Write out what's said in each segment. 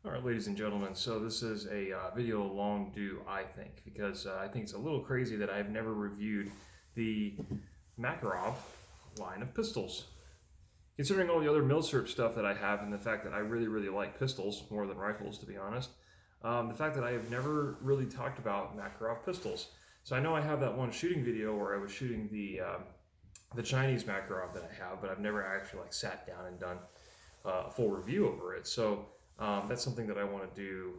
All right, ladies and gentlemen, so this is a video long due, I think, because I think it's a little crazy that I've never reviewed the Makarov line of pistols. Considering all the other milsurp stuff that I have and the fact that I really like pistols more than rifles, to be honest, the fact that I have never really talked about Makarov pistols. So I know I have that one shooting video where I was shooting the Chinese Makarov that I have, but I've never actually sat down and done a full review over it. So that's something that I want to do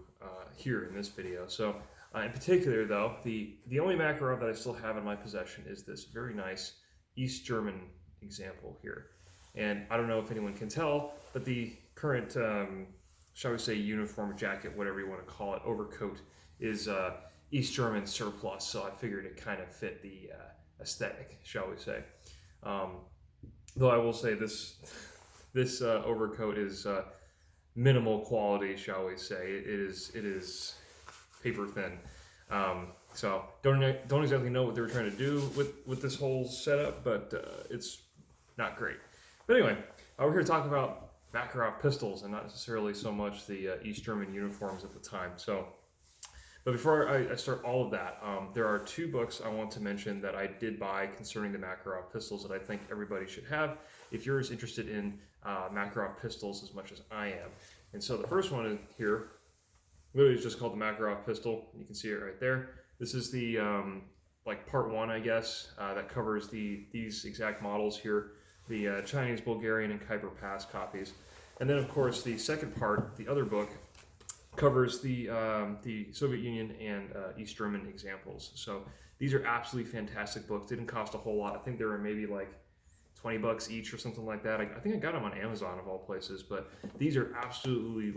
here in this video. So in particular though, the only Makarov that I still have in my possession is this very nice East German example here. And I don't know if anyone can tell, but the current, shall we say, uniform, jacket, whatever you want to call it, overcoat is East German surplus. So I figured it kind of fit the aesthetic, shall we say. Though I will say this overcoat is minimal quality, shall we say. It is paper thin. So don't exactly know what they were trying to do with this whole setup, but it's not great. But anyway, we're here to talk about Makarov pistols and not necessarily so much the East German uniforms at the time. So, but before I start all of that, there are two books I want to mention that I did buy concerning the Makarov pistols that I think everybody should have if you're as interested in Makarov pistols as much as I am. And so the first one is here, literally is just called the Makarov pistol. You can see it right there. This is the part one, I guess, that covers these exact models here, the Chinese, Bulgarian, and Khyber Pass copies. And then, of course, the second part, the other book, covers the Soviet Union and East German examples. So these are absolutely fantastic books. Didn't cost a whole lot. I think they were maybe like $20 each or something like that. I think I got them on Amazon of all places, but these are absolutely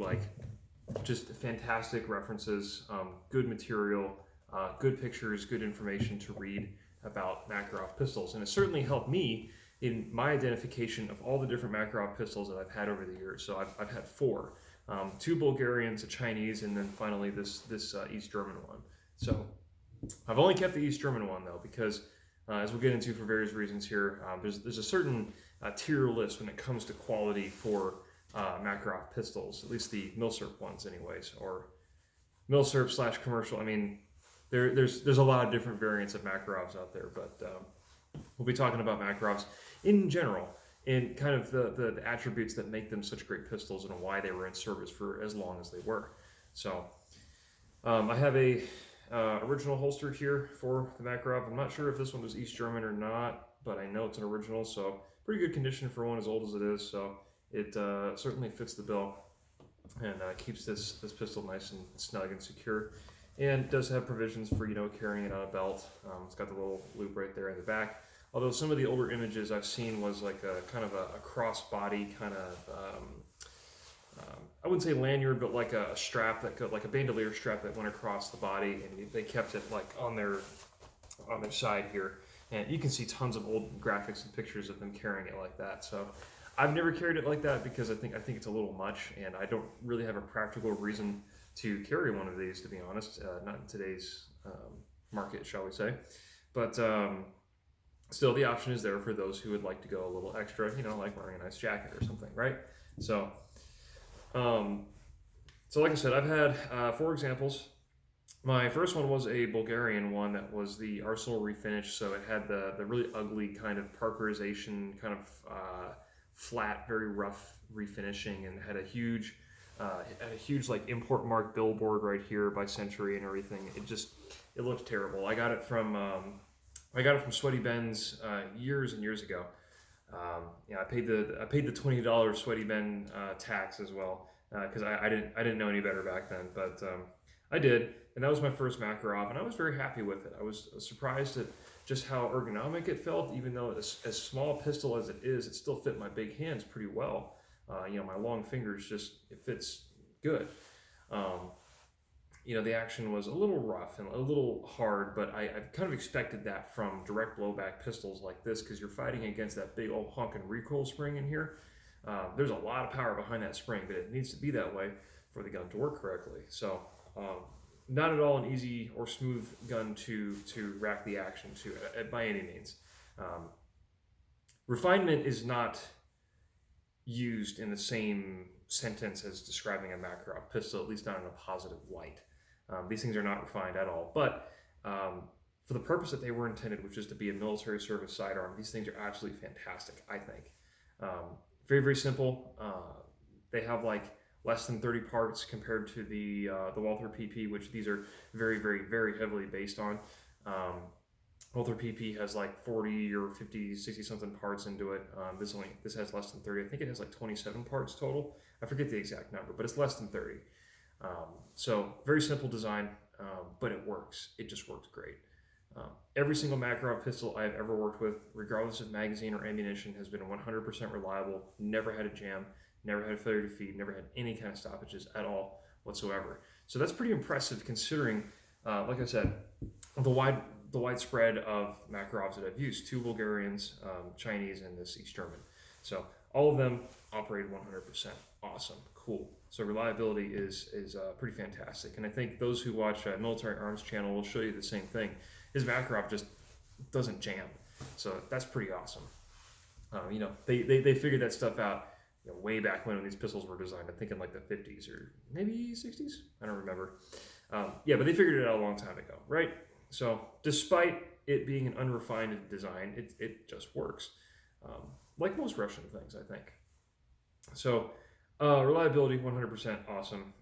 just fantastic references, good material, good pictures, good information to read about Makarov pistols. And it certainly helped me in my identification of all the different Makarov pistols that I've had over the years. So I've had four, two Bulgarians, a Chinese, and then finally this East German one. So I've only kept the East German one though, because as we'll get into for various reasons here, there's a certain tier list when it comes to quality for Makarov pistols, at least the milsurp ones anyways, or milsurp / commercial. I mean, there's a lot of different variants of Makarovs out there, but we'll be talking about Makarovs in general and kind of the attributes that make them such great pistols and why they were in service for as long as they were. So I have a original holster here for the Makarov. I'm not sure if this one was East German or not, but I know it's an original, so pretty good condition for one as old as it is. So it certainly fits the bill and keeps this pistol nice and snug and secure. And does have provisions for carrying it on a belt. It's got the little loop right there in the back. Although some of the older images I've seen was like a kind of a crossbody kind of I wouldn't say lanyard, but like a strap that could, like a bandolier strap that went across the body, and they kept it like on their side here. And you can see tons of old graphics and pictures of them carrying it like that. So I've never carried it like that because I think it's a little much, and I don't really have a practical reason to carry one of these, to be honest. Not in today's market, shall we say. But still, the option is there for those who would like to go a little extra, like wearing a nice jacket or something, right? So like I said, I've had 4 examples. My first one was a Bulgarian one that was the Arsenal refinish, so it had the really ugly kind of Parkerization, kind of flat, very rough refinishing, and had a huge like import mark billboard right here by Century and everything. It looked terrible. I got it from Sweaty Ben's years and years ago. I paid the $20 Sweaty Ben tax as well because I didn't know any better back then, but I did, and that was my first Makarov, and I was very happy with it. I was surprised at just how ergonomic it felt, even though as small a pistol as it is, it still fit my big hands pretty well. My long fingers it fits good. The action was a little rough and a little hard, but I kind of expected that from direct blowback pistols like this, because you're fighting against that big old honking recoil spring in here. There's a lot of power behind that spring, but it needs to be that way for the gun to work correctly. So not at all an easy or smooth gun to rack the action to by any means. Refinement is not used in the same sentence as describing a Makarov pistol, at least not in a positive light. These things are not refined at all, but for the purpose that they were intended, which is to be a military service sidearm, these things are absolutely fantastic, I think. Very, very simple. They have like less than 30 parts compared to the Walther PP, which these are very, very, very heavily based on. Walther PP has like 40 or 50, 60 something parts into it. This has less than 30. I think it has like 27 parts total. I forget the exact number, but it's less than 30. So very simple design, but it works. It just works great. Every single Makarov pistol I've ever worked with, regardless of magazine or ammunition, has been 100% reliable, never had a jam, never had a failure to feed, never had any kind of stoppages at all whatsoever. So that's pretty impressive considering, like I said, the widespread of Makarovs that I've used, 2 Bulgarians, Chinese, and this East German. So all of them operate 100%. Awesome, cool. So reliability is pretty fantastic. And I think those who watch Military Arms channel will show you the same thing. His Makarov just doesn't jam. So that's pretty awesome. You know, they figured that stuff out, you know, way back when these pistols were designed. I think in like the 50s or maybe 60s. I don't remember. Yeah, but they figured it out a long time ago, right? So despite it being an unrefined design, it just works. Like most Russian things, I think. So reliability, 100% awesome.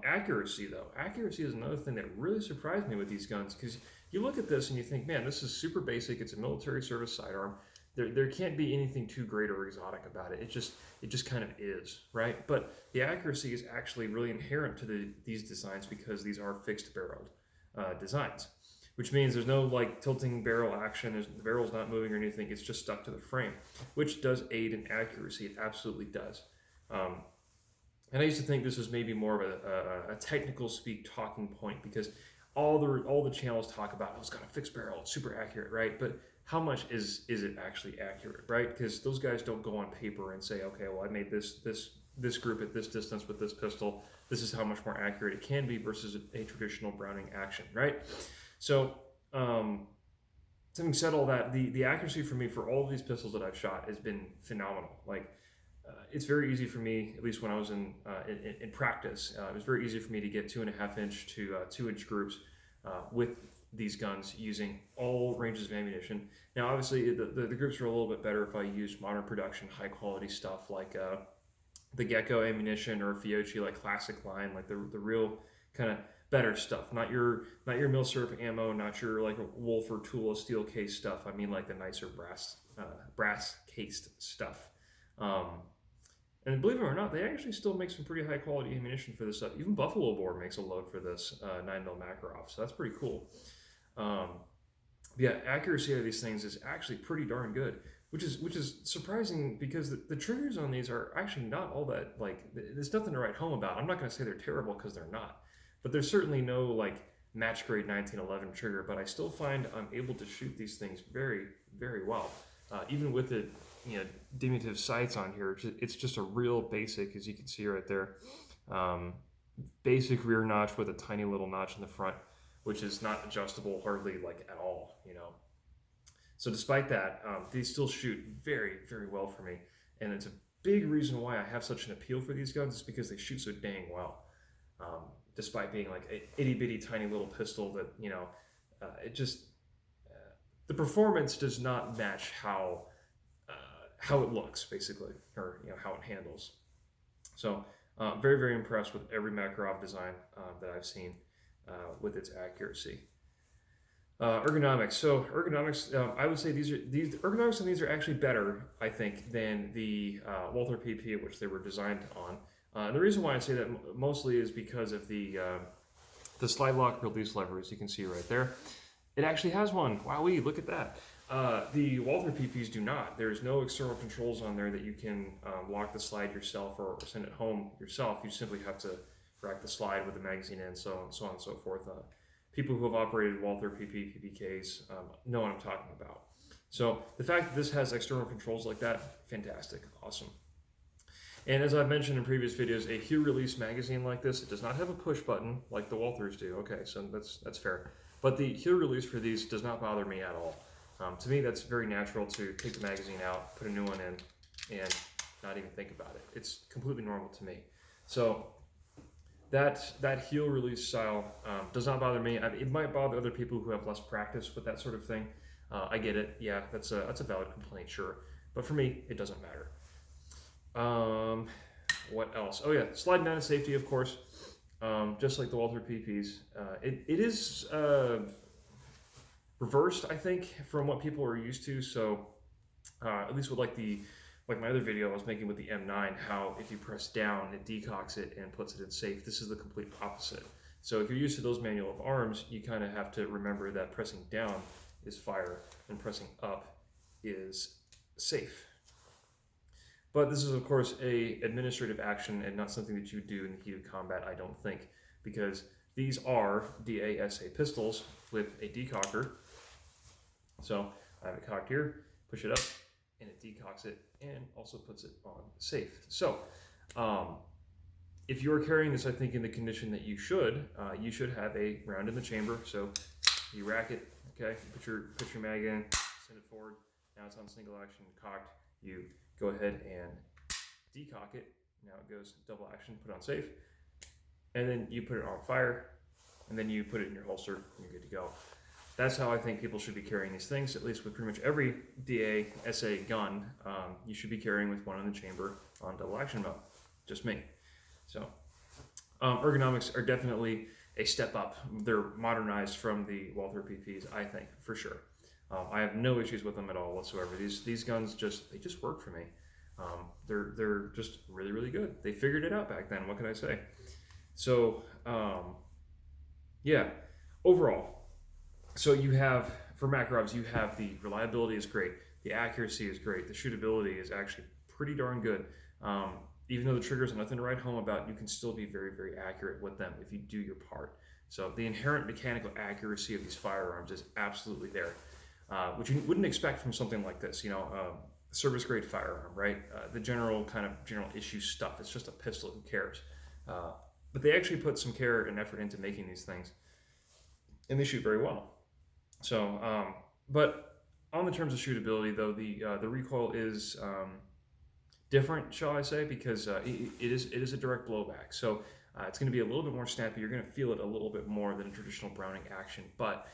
Accuracy, though. Accuracy is another thing that really surprised me with these guns, because you look at this and you think, man, this is super basic. It's a military service sidearm. There can't be anything too great or exotic about it. It just kind of is, right? But the accuracy is actually really inherent to these designs because these are fixed barreled designs, which means there's no like tilting barrel action. The barrel's not moving or anything. It's just stuck to the frame, which does aid in accuracy. It absolutely does. And I used to think this was maybe more of a technical speak talking point, because all the channels talk about, oh, it's got a fixed barrel, it's super accurate, right? But how much is it actually accurate, right? Because those guys don't go on paper and say, okay, well, I made this group at this distance with this pistol. This is how much more accurate it can be versus a traditional Browning action, right? So, having said all that, the accuracy for me for all of these pistols that I've shot has been phenomenal. Like, it's very easy for me, at least when I was in practice, it was very easy for me to get 2.5 inch to 2 inch groups with these guns using all ranges of ammunition. Now, obviously, the groups are a little bit better if I used modern production, high quality stuff like the Gecko ammunition or Fiocchi, like classic line, like the real kind of better stuff. Not your Milsurp ammo, not your like Wolf or Tula steel case stuff. I mean like the nicer brass cased stuff. And believe it or not, they actually still make some pretty high quality ammunition for this stuff. Even Buffalo Bore makes a load for this 9mm Makarov, so that's pretty cool. Yeah, accuracy of these things is actually pretty darn good, which is surprising because the triggers on these are actually not all that, like, there's nothing to write home about. I'm not going to say they're terrible because they're not, but there's certainly no like match grade 1911 trigger. But I still find I'm able to shoot these things very, very well, even with the diminutive sights on here. It's just a real basic, as you can see right there, basic rear notch with a tiny little notch in the front, which is not adjustable hardly like at all, So despite that, these still shoot very, very well for me. And it's a big reason why I have such an appeal for these guns, is because they shoot so dang well. Despite being like an itty bitty tiny little pistol that, it just, the performance does not match how it looks, basically, or how it handles. So very, very impressed with every Makarov design that I've seen with its accuracy. Ergonomics. So ergonomics, I would say these ergonomics on these are actually better, I think, than the Walther PP, which they were designed on. And the reason why I say that mostly is because of the slide lock release lever, as you can see right there. It actually has one. Wowee, look at that. The Walther PPs do not. There's no external controls on there that you can lock the slide yourself or send it home yourself. You simply have to rack the slide with the magazine in, so on and so forth. People who have operated Walther PP, PPKs know what I'm talking about. So the fact that this has external controls like that, fantastic, awesome. And as I've mentioned in previous videos, a heel release magazine like this, it does not have a push button like the Walthers do. Okay, so that's fair. But the heel release for these does not bother me at all. To me, that's very natural to take the magazine out, put a new one in, and not even think about it. It's completely normal to me. So that heel release style does not bother me. It might bother other people who have less practice with that sort of thing. I get it. Yeah, that's a valid complaint, sure. But for me, it doesn't matter. What else? Oh yeah, slide down to safety, of course. Just like the Walther PPs. It is reversed, I think, from what people are used to. So at least with like my other video I was making with the M9, how if you press down, it decocks it and puts it in safe. This is the complete opposite. So if you're used to those manual of arms, you kind of have to remember that pressing down is fire and pressing up is safe. But this is, of course, a administrative action and not something that you do in the heat of combat, I don't think, because these are DASA pistols with a decocker. So I have it cocked here, push it up, and it decocks it and also puts it on safe. So if you are carrying this, I think, in the condition that you should have a round in the chamber. So you rack it, okay, put your mag in, send it forward. Now it's on single action, cocked. You go ahead and decock it. Now it goes double action, put on safe. And then you put it on fire, and then you put it in your holster, and you're good to go. That's how I think people should be carrying these things, at least with pretty much every DASA gun. You should be carrying with one in the chamber on double action mode. Just me. So ergonomics are definitely a step up. They're modernized from the Walther PPs, I think, for sure. I have no issues with them at all whatsoever. These guns they just work for me. They're just really, really good. They figured it out back then. What can I say? So yeah, overall. So you have, for Makarovs, you have the reliability is great, the accuracy is great, the shootability is actually pretty darn good. Even though the triggers are nothing to write home about, you can still be very, very accurate with them if you do your part. So the inherent mechanical accuracy of these firearms is absolutely there, which you wouldn't expect from something like this, service grade firearm, right? The general issue stuff. It's just a pistol, who cares? But they actually put some care and effort into making these things, and they shoot very well. So, but on the terms of shootability, though, the recoil is different, shall I say, because it is a direct blowback. So it's going to be a little bit more snappy. You're going to feel it a little bit more than a traditional Browning action. But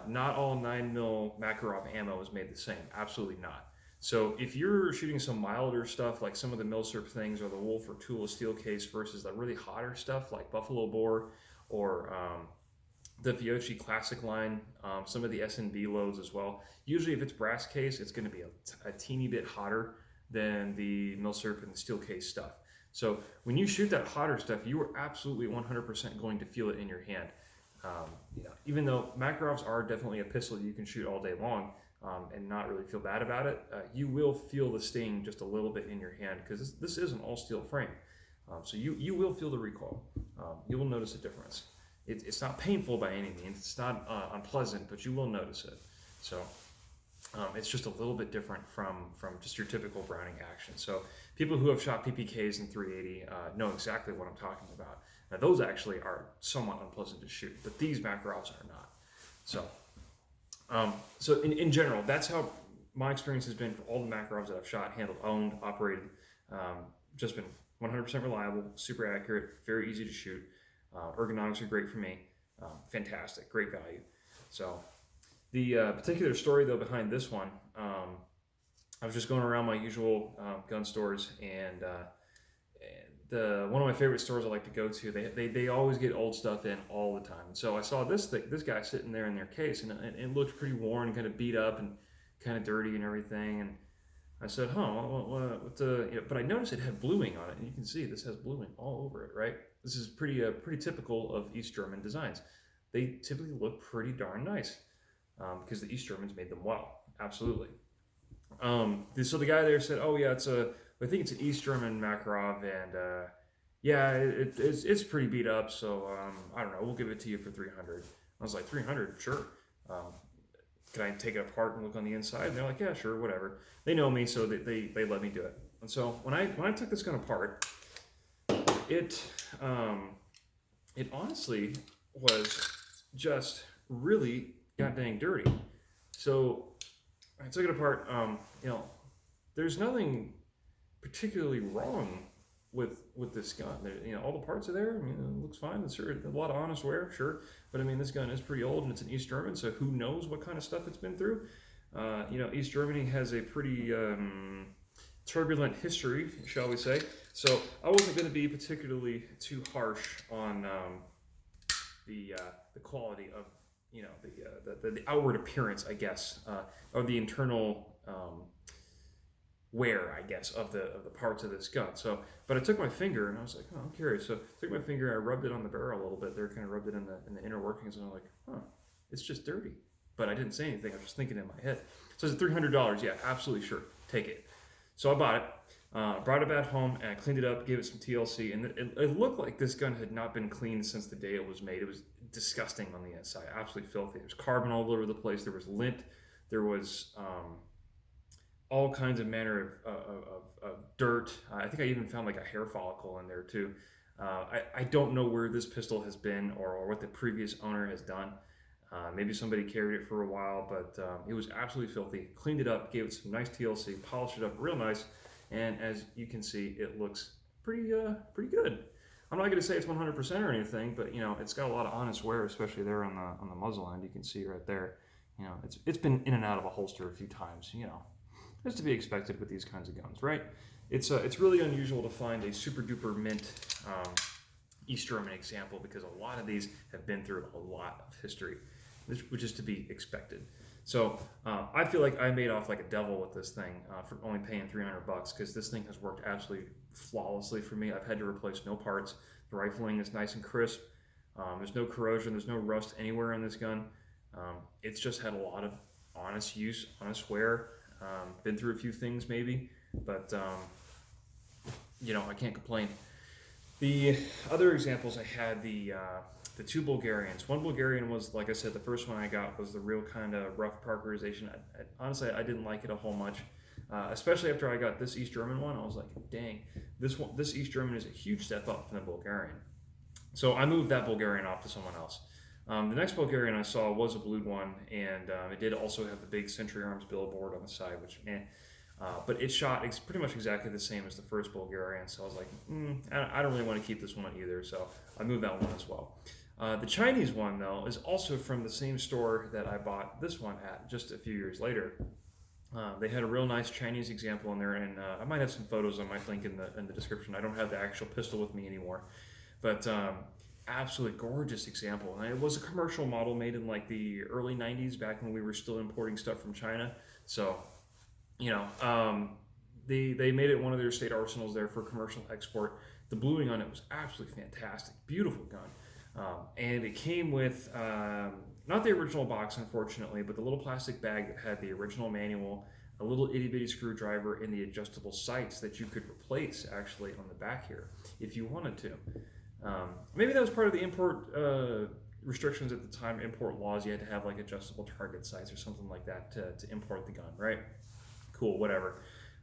not all 9mm Makarov ammo is made the same. Absolutely not. So if you're shooting some milder stuff like some of the Milsurp things or the Wolf or Tula steel case versus the really hotter stuff like Buffalo Bore or the Fiocchi Classic line, some of the S&B loads as well. Usually if it's brass case, it's going to be a teeny bit hotter than the Milsurp and the steel case stuff. So when you shoot that hotter stuff, you are absolutely 100% going to feel it in your hand. Even though Makarovs are definitely a pistol you can shoot all day long and not really feel bad about it, you will feel the sting just a little bit in your hand because this is an all steel frame. So you will feel the recoil. You will notice a difference. It's not painful by any means. It's not unpleasant, but you will notice it. So it's just a little bit different from just your typical Browning action. So people who have shot PPKs in 380 know exactly what I'm talking about. Now those actually are somewhat unpleasant to shoot, but these Makarovs are not. So so in general, that's how my experience has been for all the Makarovs that I've shot, handled, owned, operated. Just been 100% reliable, super accurate, very easy to shoot. Ergonomics are great for me. Fantastic, great value. So the particular story though behind this one, I was just going around my usual gun stores, and one of my favorite stores I like to go to, they always get old stuff in all the time. And so I saw this guy sitting there in their case, and it looked pretty worn, kind of beat up, and kind of dirty and everything. And I said, but I noticed it had bluing on it, and you can see this has bluing all over it, right? This is pretty typical of East German designs. They typically look pretty darn nice because the East Germans made them well, absolutely. So the guy there said, "Oh yeah, I think it's an East German Makarov, and yeah, it's pretty beat up. So I don't know, we'll give it to you for 300." I was like, 300, sure. Can I take it apart and look on the inside? And they're like, yeah, sure, whatever. They know me, so they let me do it. And so when I took this gun apart, it honestly was just really god dang dirty. So I took it apart. There's nothing particularly wrong with this gun. There, all the parts are there. I mean, it looks fine. It's sure a lot of honest wear, sure. But I mean, this gun is pretty old, and it's an East German, so who knows what kind of stuff it's been through. East Germany has a pretty turbulent history, shall we say. So I wasn't going to be particularly too harsh on the quality of the outward appearance, I guess, or the internal wear, I guess, of the parts of this gun. So, but I took my finger and I was like, oh, I'm curious. So I took my finger, I rubbed it on the barrel a little bit there, kind of rubbed it in the inner workings, and I'm like, huh, it's just dirty. But I didn't say anything. I was just thinking in my head. So it's $300. Yeah, absolutely sure. Take it. So I bought it, brought it back home, and I cleaned it up, gave it some TLC, and it looked like this gun had not been cleaned since the day it was made. It was disgusting on the inside, absolutely filthy. There was carbon all over the place. There was lint. There was all kinds of manner of dirt. I think I even found like a hair follicle in there too. I don't know where this pistol has been or what the previous owner has done. Maybe somebody carried it for a while, but it was absolutely filthy. Cleaned it up, gave it some nice TLC, polished it up real nice, and as you can see, it looks pretty good. I'm not going to say it's 100% or anything, but it's got a lot of honest wear, especially there on the muzzle end. You can see right there. It's been in and out of a holster a few times. It's to be expected with these kinds of guns, right? It's really unusual to find a super duper mint East German example, because a lot of these have been through a lot of history, which is to be expected. So I feel like I made off like a devil with this thing for only paying $300, because this thing has worked absolutely flawlessly for me. I've had to replace no parts. The rifling is nice and crisp. There's no corrosion. There's no rust anywhere in this gun. It's just had a lot of honest use, honest wear. Been through a few things maybe, but I can't complain. The other examples I had, the two Bulgarians. One Bulgarian was, like I said, the first one I got was the real kind of rough Parkerization. Honestly, I didn't like it a whole much, especially after I got this East German one. I was like, dang, this East German is a huge step up from the Bulgarian. So I moved that Bulgarian off to someone else. The next Bulgarian I saw was a blued one, and it did also have the big Century Arms billboard on the side, which, but it shot pretty much exactly the same as the first Bulgarian, so I was like, I don't really want to keep this one either, so I moved that one as well. The Chinese one, though, is also from the same store that I bought this one at just a few years later. They had a real nice Chinese example in there, and I might have some photos I might link in the description. I don't have the actual pistol with me anymore, but absolutely gorgeous example. And it was a commercial model made in like the early 90s, back when we were still importing stuff from China. So they made it one of their state arsenals there for commercial export. The bluing on it was absolutely fantastic, beautiful gun, and it came with not the original box, unfortunately, but the little plastic bag that had the original manual, a little itty bitty screwdriver, and the adjustable sights that you could replace actually on the back here if you wanted to. Maybe that was part of the import restrictions at the time, import laws. You had to have like adjustable target sights or something like that to import the gun, right? Cool, whatever.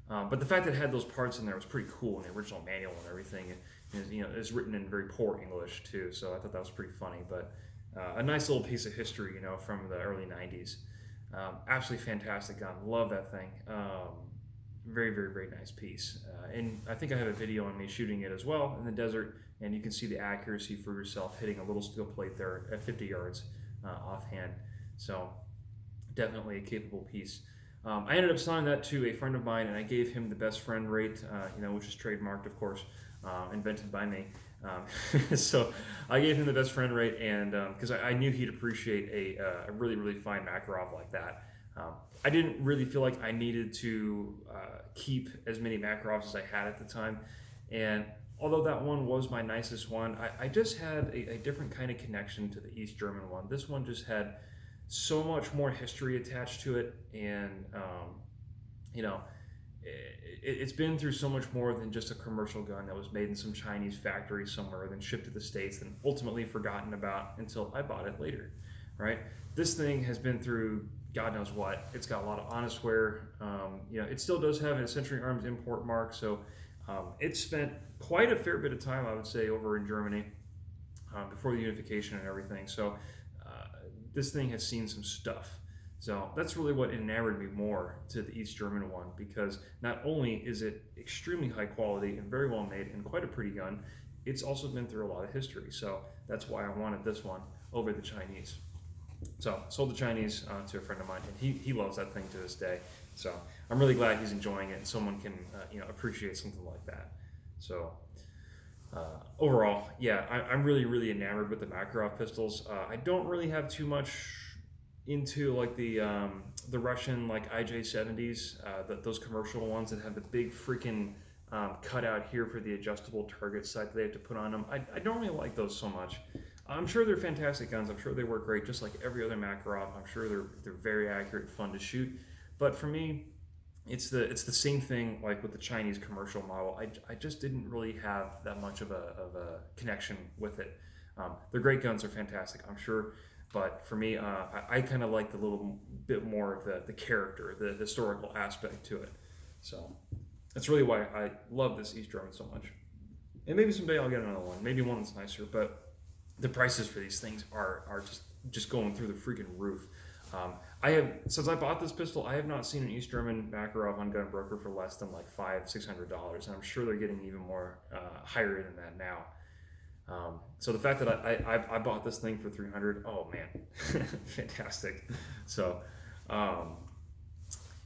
But the fact that it had those parts in there was pretty cool in the original manual and everything. It's written in very poor English too, so I thought that was pretty funny. But a nice little piece of history, from the early 90s. Absolutely fantastic gun. Love that thing. Very, very, very nice piece. And I think I have a video on me shooting it as well in the desert, and you can see the accuracy for yourself, hitting a little steel plate there at 50 yards offhand. So definitely a capable piece. I ended up selling that to a friend of mine, and I gave him the best friend rate, which is trademarked, of course, invented by me. So I gave him the best friend rate, and because I knew he'd appreciate a really, really fine Makarov like that. I didn't really feel like I needed to keep as many Makarovs as I had at the time, and although that one was my nicest one, I just had a different kind of connection to the East German one. This one just had so much more history attached to it, and it's been through so much more than just a commercial gun that was made in some Chinese factory somewhere, then shipped to the States, and ultimately forgotten about until I bought it later, right? This thing has been through God knows what. It's got a lot of honest wear. It still does have a Century Arms import mark, so it spent quite a fair bit of time, I would say, over in Germany before the unification and everything. So this thing has seen some stuff. So that's really what enamored me more to the East German one, because not only is it extremely high quality and very well made and quite a pretty gun, it's also been through a lot of history. So that's why I wanted this one over the Chinese. So sold the Chinese to a friend of mine, and he loves that thing to this day. So I'm really glad he's enjoying it, and someone can appreciate something like that. So overall, yeah, I'm really enamored with the Makarov pistols. I don't really have too much into like the Russian like IJ70s, those commercial ones that have the big freaking cutout here for the adjustable target sight that they have to put on them. I don't really like those so much. I'm sure they're fantastic guns. I'm sure they work great, just like every other Makarov. I'm sure they're very accurate, fun to shoot. But for me, it's the same thing like with the Chinese commercial model. I just didn't really have that much of a connection with it. Their great guns are fantastic, I'm sure. But for me, I kind of like the little bit more of the character, the historical aspect to it. So that's really why I love this East German so much. And maybe someday I'll get another one, maybe one that's nicer. But the prices for these things are just going through the freaking roof. Since I bought this pistol, I have not seen an East German Makarov on Gunbroker for less than like $500-600, and I'm sure they're getting even more higher than that now. So the fact that I bought this thing for $300, oh man, fantastic. So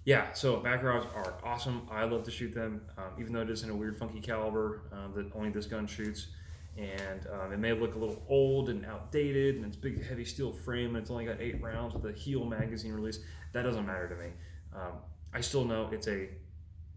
yeah, so Makarovs are awesome. I love to shoot them, even though it is in a weird funky caliber that only this gun shoots. And it may look a little old and outdated, and it's big heavy steel frame, and it's only got 8 rounds with a heel magazine release. That doesn't matter to me. I still know it's a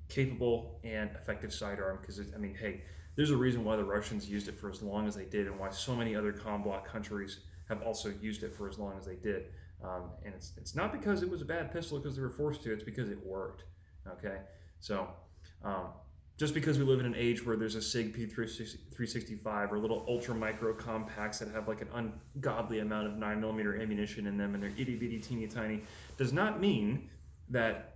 capable and effective sidearm, because I mean, hey, there's a reason why the Russians used it for as long as they did, and why so many other comm-block countries have also used it for as long as they did. And it's not because it was a bad pistol because they were forced to, it's because it worked. Okay, so just because we live in an age where there's a SIG P365 or little ultra micro compacts that have like an ungodly amount of 9mm ammunition in them, and they're itty bitty teeny tiny, does not mean that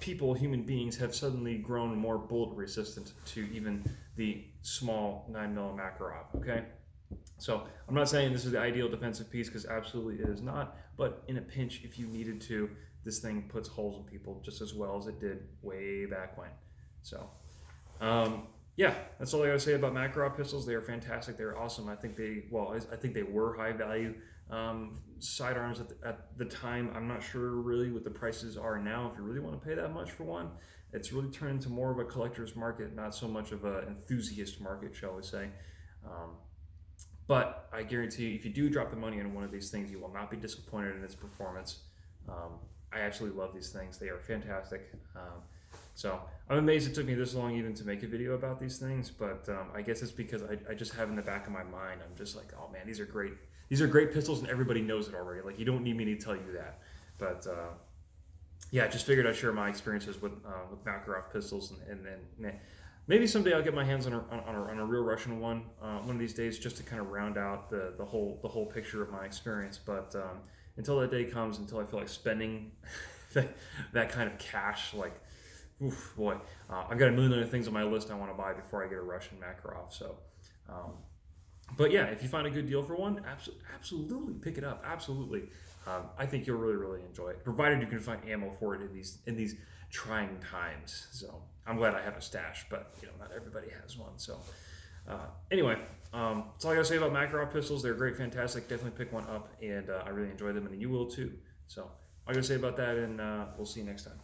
people, human beings, have suddenly grown more bullet resistant to even the small 9mm Makarov. Okay, so I'm not saying this is the ideal defensive piece, because absolutely it is not, but in a pinch, if you needed to, this thing puts holes in people just as well as it did way back when. So yeah, that's all I gotta say about Makarov pistols. They are fantastic. They're awesome. I think they were high value sidearms at the time. I'm not sure really what the prices are now. If you really want to pay that much for one, it's really turned into more of a collector's market, not so much of an enthusiast market, shall we say. But I guarantee you, if you do drop the money on one of these things, you will not be disappointed in its performance. I absolutely love these things. They are fantastic. So I'm amazed it took me this long even to make a video about these things, but I guess it's because I just have in the back of my mind, I'm just like, oh man, these are great. These are great pistols, and everybody knows it already. Like, you don't need me to tell you that. But yeah, I just figured I'd share my experiences with Makarov pistols, and then maybe someday I'll get my hands on a real Russian one of these days, just to kind of round out the whole picture of my experience. But until that day comes, until I feel like spending that kind of cash, like, oof, boy, I've got a million other things on my list I want to buy before I get a Russian Makarov. So, but yeah, if you find a good deal for one, absolutely pick it up. Absolutely, I think you'll really enjoy it, provided you can find ammo for it in these trying times. So I'm glad I have a stash, but not everybody has one. So anyway, that's all I gotta say about Makarov pistols. They're great, fantastic. Definitely pick one up, and I really enjoy them, and you will too. So all I gotta say about that, and we'll see you next time.